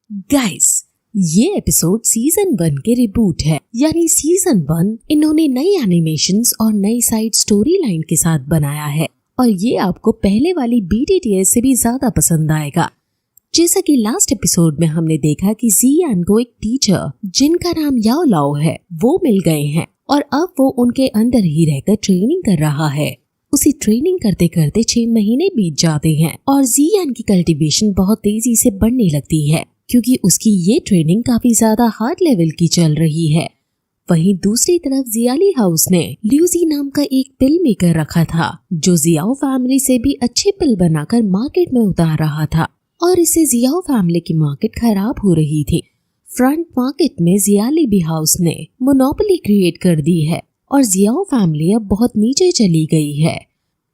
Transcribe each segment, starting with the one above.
Guys, ये episode season 1 के reboot है, यानी सीजन 1 इन्होंने नई एनिमेशंस और नई साइड स्टोरी लाइन के साथ बनाया है और ये आपको पहले वाली BTTS से भी ज्यादा पसंद आएगा। जैसा कि लास्ट एपिसोड में हमने देखा कि जियान को एक टीचर जिनका नाम याओ लाओ है वो मिल गए हैं और अब वो उनके अंडर ही रहकर ट्रेनिंग कर रहा है। उसी ट्रेनिंग करते करते 6 महीने बीत जाते हैं और जियान की कल्टीवेशन बहुत तेजी से बढ़ने लगती है क्योंकि उसकी ये ट्रेनिंग काफी ज्यादा हार्ड लेवल की चल रही है। वहीं दूसरी तरफ जियाली हाउस ने ल्यूजी नाम का एक पिल मेकर रखा था जो जियाओ फैमिली से भी अच्छे पिल बनाकर मार्केट में उतार रहा था और इससे जियाओ फैमिली की मार्केट खराब हो रही थी। फ्रंट मार्केट में जियाली बी हाउस ने मोनोपोली क्रिएट कर दी है और जियाओ फैमिली अब बहुत नीचे चली गई है।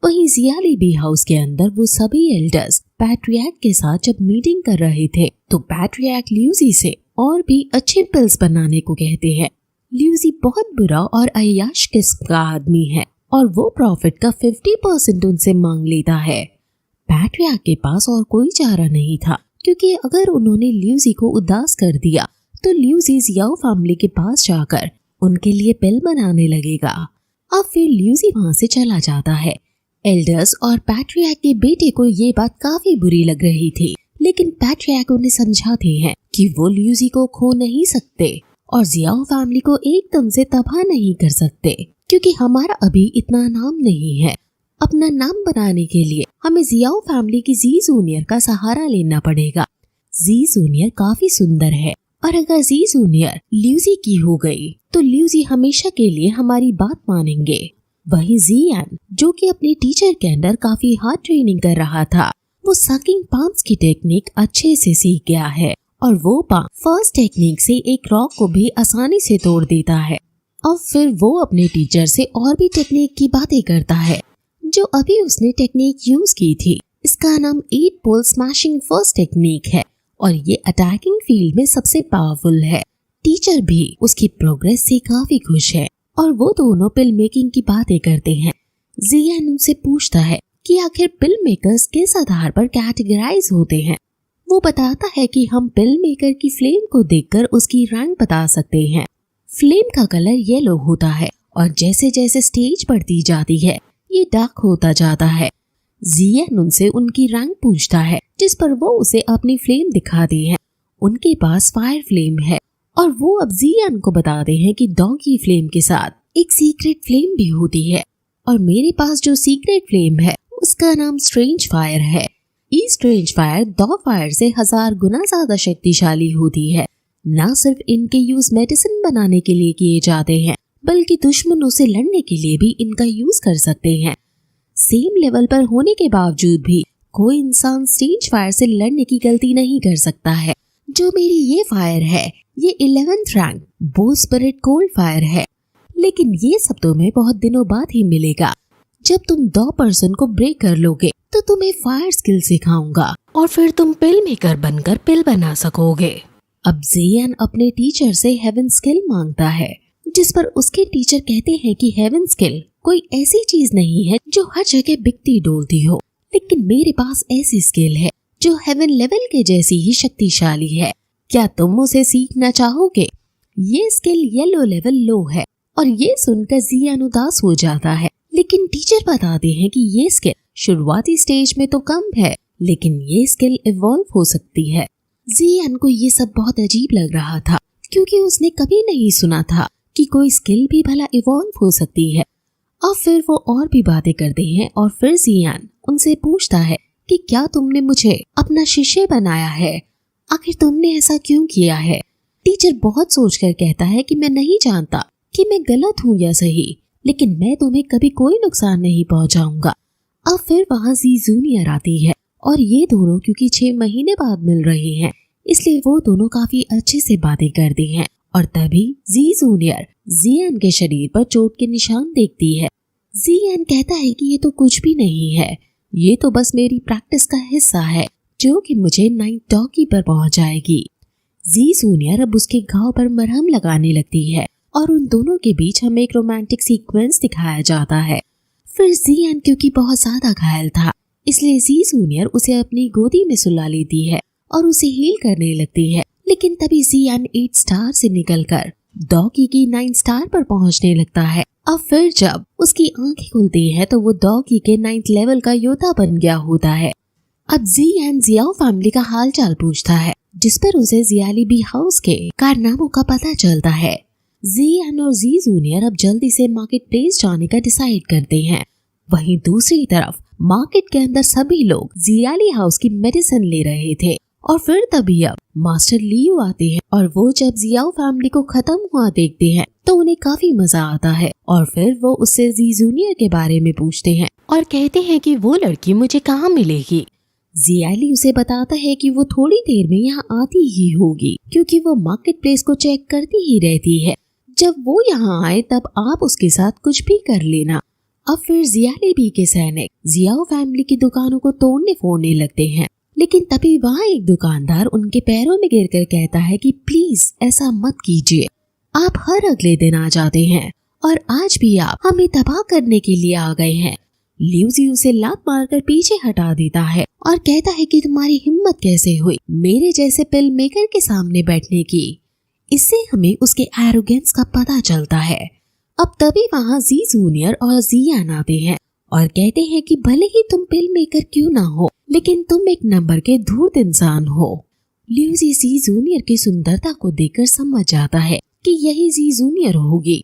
वहीं जियाली बी हाउस के अंदर वो सभी एल्डर्स पैट्रियार्क के साथ जब मीटिंग कर रहे थे तो पैट्रियार्क ल्यूजी से और भी अच्छे पिल्स बनाने को कहते हैं। ल्यूजी बहुत बुरा और अय्याश किस्म का आदमी है और वो प्रॉफिट का 50% उनसे मांग लेता है। पैट्रियार्क के पास और कोई चारा नहीं था क्योंकि अगर उन्होंने ल्यूजी को उदास कर दिया तो ल्यूजी जियाओ फैमिली के पास जाकर उनके लिए पिल बनाने लगेगा। अब फिर ल्यूजी वहाँ से चला जाता है। एल्डर्स और पैट्रियार्क के बेटे को ये बात काफी बुरी लग रही थी, लेकिन पैट्रियार्क उन्हें समझाते हैं कि वो ल्यूजी को खो नहीं सकते और जियाओ फैमिली को एकदम से तबाह नहीं कर सकते क्योंकि हमारा अभी इतना नाम नहीं है। अपना नाम बनाने के लिए हमें जियाओ फैमिली की जी जूनियर का सहारा लेना पड़ेगा। जी जूनियर काफी सुंदर है और अगर जी जूनियर ल्यूजी की हो गई तो ल्यूजी हमेशा के लिए हमारी बात मानेंगे। वहीं जियान जो कि अपने टीचर के अंदर काफी हार्ड ट्रेनिंग कर रहा था, वो सकिंग पाम्स की टेक्निक अच्छे से सीख गया है और वो पाम फर्स्ट टेक्निक से एक रॉक को भी आसानी से तोड़ देता है। अब फिर वो अपने टीचर से और भी टेक्निक की बातें करता है जो अभी उसने टेक्निक यूज की थी। इसका नाम 8 पोल स्मैशिंग फर्स्ट टेक्निक है और ये अटैकिंग फील्ड में सबसे पावरफुल है। टीचर भी उसकी प्रोग्रेस से काफी खुश है और वो दोनों पिल मेकिंग की बातें करते हैं। जियान उनसे पूछता है कि आखिर पिल मेकर्स किस आधार पर कैटेगराइज होते हैं। वो बताता है कि हम पिल मेकर की फ्लेम को देखकर उसकी रैंक बता सकते हैं। फ्लेम का कलर येलो होता है और जैसे जैसे स्टेज बढ़ती जाती है ये डार्क होता जाता है। जियान उनसे उनकी रैंक पूछता है जिस पर वो उसे अपनी फ्लेम दिखाती है। उनके पास फायर फ्लेम है और वो अब जियान को बताते हैं कि डॉगी फ्लेम के साथ एक सीक्रेट फ्लेम भी होती है और मेरे पास जो सीक्रेट फ्लेम है उसका नाम स्ट्रेंज फायर है। ये स्ट्रेंज फायर डॉग फायर से 1000 गुना ज्यादा शक्तिशाली होती है। न सिर्फ इनके यूज मेडिसिन बनाने के लिए किए जाते हैं बल्कि दुश्मनों से लड़ने के लिए भी इनका यूज कर सकते हैं। सेम लेवल पर होने के बावजूद भी कोई इंसान स्ट्रेंज फायर से लड़ने की गलती नहीं कर सकता है। जो मेरी ये फायर है ये 11th रैंक बो स्पिरिट कोल्ड फायर है, लेकिन ये सब तुम्हें बहुत दिनों बाद ही मिलेगा। जब तुम 2 पर्सन को ब्रेक कर लोगे तो तुम्हें फायर स्किल सिखाऊंगा और फिर तुम पिल मेकर बनकर पिल बना सकोगे। अब जियान अपने टीचर से हेवन स्किल मांगता है जिस पर उसके टीचर कहते हैं कि हेवन स्किल कोई ऐसी चीज नहीं है जो हर जगह बिकती डोलती हो, लेकिन मेरे पास ऐसी स्किल है जो हेवन लेवल के जैसी ही शक्तिशाली है। क्या तुम उसे सीखना चाहोगे? ये स्किल येलो लेवल लो है और ये सुनकर जियान उदास हो जाता है, लेकिन टीचर बताते हैं कि ये स्किल शुरुआती स्टेज में तो कम है लेकिन ये स्किल इवॉल्व हो सकती है। जियान को ये सब बहुत अजीब लग रहा था क्योंकि उसने कभी नहीं सुना था कि कोई स्किल भी भला इवॉल्व हो सकती है। अब फिर वो और भी बातें करते हैं और फिर जियान उनसे पूछता है कि क्या तुमने मुझे अपना शिष्य बनाया है? आखिर तुमने ऐसा क्यों किया है? टीचर बहुत सोचकर कहता है कि मैं नहीं जानता कि मैं गलत हूँ या सही, लेकिन मैं तुम्हें कभी कोई नुकसान नहीं पहुँचाऊंगा। अब फिर वहाँ जी जूनियर आती है और ये दोनों क्योंकि 6 महीने बाद मिल रहे हैं इसलिए वो दोनों काफी अच्छे से बातें करती हैं और तभी जी जूनियर जियान के शरीर पर चोट के निशान देखती है। जियान कहता है कि ये तो कुछ भी नहीं है, ये तो बस मेरी प्रैक्टिस का हिस्सा है जो कि मुझे 9 डॉगी पर पहुंच जाएगी। जी जूनियर अब उसके घाव पर मरहम लगाने लगती है और उन दोनों के बीच हमें एक रोमांटिक सीक्वेंस दिखाया जाता है। फिर जियान क्योंकि बहुत ज्यादा घायल था इसलिए जी जूनियर उसे अपनी गोदी में सुला लेती है और उसे हील करने लगती है। लेकिन तभी जियान 8 स्टार से निकलकर डॉगी की 9 स्टार पर पहुंचने लगता है। अब फिर जब उसकी आंखें खुलती है तो वो डॉगी के 9th लेवल का योद्धा बन गया होता है। अब जियान जियाओ फैमिली का हाल चाल पूछता है, जिस पर उसे जियाली बी हाउस के कारनामों का पता चलता है। जियान और जी जूनियर अब जल्दी से मार्केट प्लेस जाने का डिसाइड करते हैं। वहीं दूसरी तरफ मार्केट के अंदर सभी लोग जियाली हाउस की मेडिसिन ले रहे थे और फिर तभी अब मास्टर लियू आते हैं और वो जब जियाओ फैमिली को खत्म हुआ देखते हैं तो उन्हें काफी मजा आता है और फिर वो उससे जी जूनियर के बारे में पूछते हैं और कहते हैं कि वो लड़की मुझे कहाँ मिलेगी। जियाली उसे बताता है कि वो थोड़ी देर में यहाँ आती ही होगी क्योंकि वो मार्केट प्लेस को चेक करती ही रहती है। जब वो यहाँ आए तब आप उसके साथ कुछ भी कर लेना। अब फिर जियाली बी के सैनिक जियाओ फैमिली की दुकानों को तोड़ने फोड़ने लगते हैं, लेकिन तभी वहाँ एक दुकानदार उनके पैरों में गिरकर कहता है कि प्लीज ऐसा मत कीजिए, आप हर अगले दिन आ जाते हैं और आज भी आप हमें तबाह करने के लिए आ गए हैं। ल्यूजी उसे लात मारकर पीछे हटा देता है और कहता है कि तुम्हारी हिम्मत कैसे हुई मेरे जैसे पिल मेकर के सामने बैठने की। इससे हमें उसके एरोगेंस का पता चलता है। अब तभी वहाँ जी जूनियर और जियान आते हैं और कहते हैं कि भले ही तुम पिल मेकर क्यों ना हो लेकिन तुम एक नंबर के धूर्त इंसान हो। ल्यूजी जी जूनियर की सुंदरता को देखकर समझ जाता है कि यही जी जूनियर होगी।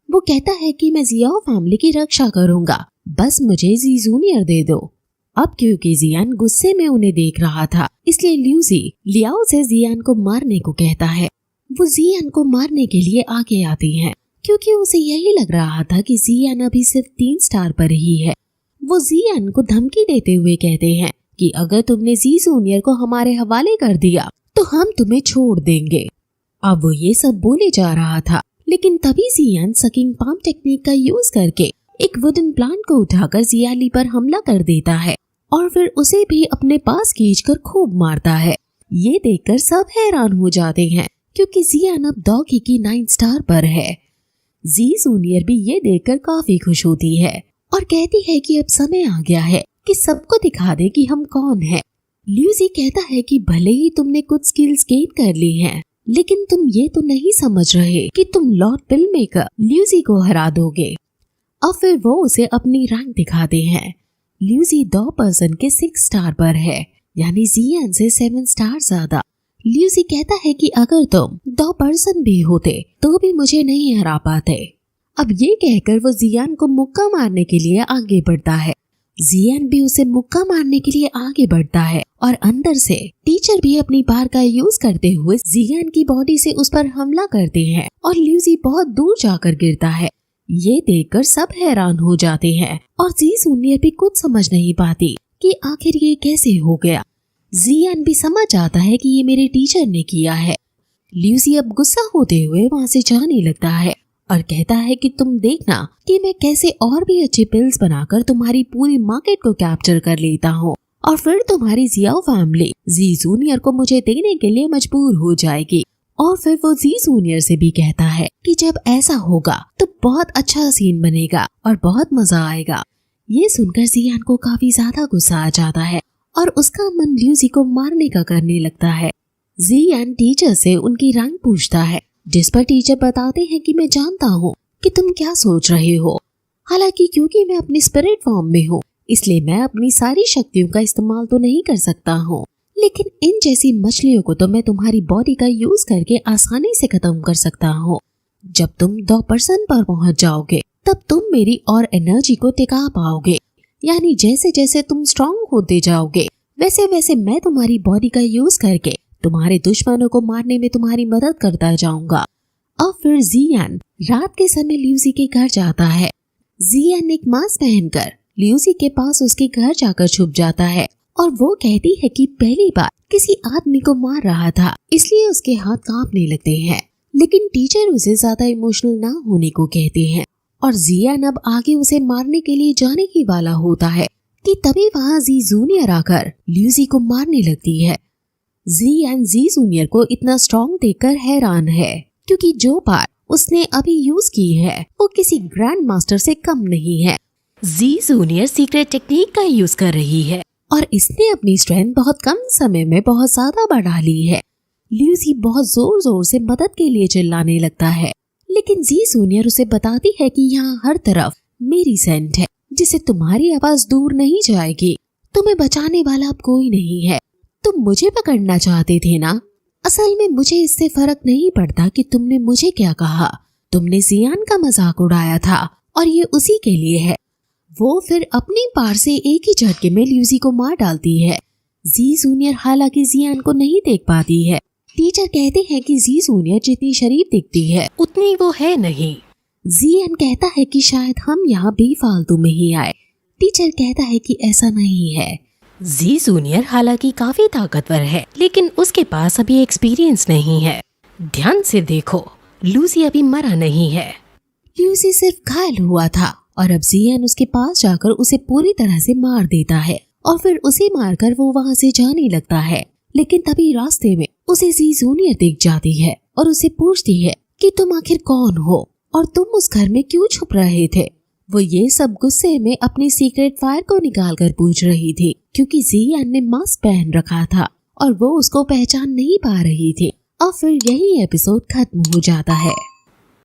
वो कहता है कि मैं जियाओ फैमिली की रक्षा करूंगा, बस मुझे जी जूनियर दे दो। अब क्योंकि जियान गुस्से में उन्हें देख रहा था इसलिए ल्यूजी लियाओ से जियान को मारने को कहता है। वो जियान को मारने के लिए आगे आती हैं क्योंकि उसे यही लग रहा था कि जियान अभी सिर्फ 3 स्टार पर ही है। वो जियान को धमकी देते हुए कहते हैं कि अगर तुमने जी जूनियर को हमारे हवाले कर दिया तो हम तुम्हें छोड़ देंगे। अब वो ये सब बोले जा रहा था, लेकिन तभी जियान सकिंग पाम टेक्निक का यूज करके एक वुडन प्लांट को उठाकर जियाली पर हमला कर देता है और फिर उसे भी अपने पास खींचकर खूब मारता है। ये देखकर सब हैरान हो जाते हैं क्योंकि जियान अब डॉगी की 9 स्टार पर है। जी जूनियर भी ये देखकर काफी खुश होती है और कहती है कि अब समय आ गया है कि सबको दिखा दे कि हम कौन हैं। ल्यूजी कहता है कि भले ही तुमने कुछ स्किल्स गेन कर ली हैं, लेकिन तुम ये तो नहीं समझ रहे कि तुम लॉर्ड पिल मेकर ल्यूजी को हरा दोगे। अब फिर वो उसे अपनी रैंक दिखाते हैं। ल्यूजी 2 पर्सन के 6 स्टार पर है, यानी जियान से 7 स्टार ज्यादा। ल्यूजी कहता है कि अगर तुम 2 पर्सन भी होते तो भी मुझे नहीं हरा पाते। अब ये कहकर वो जियान को मुक्का मारने के लिए आगे बढ़ता है। जियान भी उसे मुक्का मारने के लिए आगे बढ़ता है और अंदर से टीचर भी अपनी बार का यूज करते हुए जियान की बॉडी से उस पर हमला करते हैं और ल्यूजी बहुत दूर जाकर गिरता है। ये देखकर सब हैरान हो जाते हैं और जी जूनियर भी कुछ समझ नहीं पाती कि आखिर ये कैसे हो गया। जियान भी समझ जाता है कि ये मेरे टीचर ने किया है। ल्यूजी अब गुस्सा होते हुए वहाँ से जाने लगता है और कहता है कि तुम देखना कि मैं कैसे और भी अच्छी पिल्स बनाकर तुम्हारी पूरी मार्केट को कैप्चर कर लेता हूँ और फिर तुम्हारी जियाओ फैमिली जी जूनियर को मुझे देने के लिए मजबूर हो जाएगी। और फिर वो जी जूनियर से भी कहता है कि जब ऐसा होगा तो बहुत अच्छा सीन बनेगा और बहुत मजा आएगा। ये सुनकर जियान को काफी ज्यादा गुस्सा आ जाता है और उसका मन ल्यूजी को मारने का करने लगता है। जियान टीचर से उनकी रैंक पूछता है, जिस पर टीचर बताते हैं कि मैं जानता हूँ कि तुम क्या सोच रहे हो। हालांकि क्योंकि मैं अपनी स्पिरिट फॉर्म में हूँ इसलिए मैं अपनी सारी शक्तियों का इस्तेमाल तो नहीं कर सकता हूँ, लेकिन इन जैसी मछलियों को तो मैं तुम्हारी बॉडी का यूज करके आसानी से खत्म कर सकता हूँ। जब तुम 2% पर पहुँच जाओगे तब तुम मेरी और एनर्जी को टिका पाओगे, यानी जैसे जैसे तुम स्ट्रॉन्ग होते जाओगे वैसे वैसे मैं तुम्हारी बॉडी का यूज करके तुम्हारे दुश्मनों को मारने में तुम्हारी मदद करता जाऊंगा। अब फिर जियान रात के समय ल्यूजी के घर जाता है। जियान एक मास्क पहनकर ल्यूजी के पास उसके घर जाकर छुप जाता है और वो कहती है कि पहली बार किसी आदमी को मार रहा था इसलिए उसके हाथ कांपने लगते हैं, लेकिन टीचर उसे ज्यादा इमोशनल ना होने को कहते हैं और जियान अब आगे उसे मारने के लिए जाने ही वाला होता है कि तभी वहाँ जी जूनियर आकर ल्यूजी को मारने लगती है। जियान जी जूनियर को इतना स्ट्रॉन्ग देखकर हैरान है क्योंकि जो पावर उसने अभी यूज की है वो किसी ग्रैंड मास्टर से कम नहीं है। जी जूनियर सीक्रेट टेक्निक का यूज कर रही है और इसने अपनी स्ट्रेंथ बहुत कम समय में बहुत ज्यादा बढ़ा ली है। ल्यूसी बहुत जोर जोर से मदद के लिए चिल्लाने लगता है, लेकिन जी जूनियर उसे बताती है कि यहाँ हर तरफ मेरी सेंट है, जिससे तुम्हारी आवाज दूर नहीं जाएगी। तुम्हें बचाने वाला अब कोई नहीं है। तुम मुझे पकड़ना चाहते थे ना? असल में मुझे इससे फर्क नहीं पड़ता कि तुमने मुझे क्या कहा। तुमने जियान का मजाक उड़ाया था और ये उसी के लिए है। वो फिर अपनी पार से एक ही झटके में ल्यूसी को मार डालती है। जी जूनियर हालांकि जियान को नहीं देख पाती है। टीचर कहते हैं कि जी जूनियर जितनी शरीफ दिखती है उतनी वो है नहीं। जियान कहता है कि शायद हम यहाँ बेफालतू में ही आए। टीचर कहता है कि ऐसा नहीं है। जी जूनियर हालांकि काफी ताकतवर है, लेकिन उसके पास अभी एक्सपीरियंस नहीं है। ध्यान से देखो, लूसी अभी मरा नहीं है। लूसी सिर्फ घायल हुआ था और अब जियान उसके पास जाकर उसे पूरी तरह से मार देता है और फिर उसे मारकर वो वहाँ से जाने लगता है। लेकिन तभी रास्ते में उसे जी जूनियर दिख जाती है और उसे पूछती है कि तुम आखिर कौन हो और तुम उस घर में क्यों छुप रहे थे। वो ये सब गुस्से में अपनी सीक्रेट फायर को निकाल कर पूछ रही थी, क्योंकि जियान ने मास्क पहन रखा था और वो उसको पहचान नहीं पा रही थी। और फिर यही एपिसोड खत्म हो जाता है।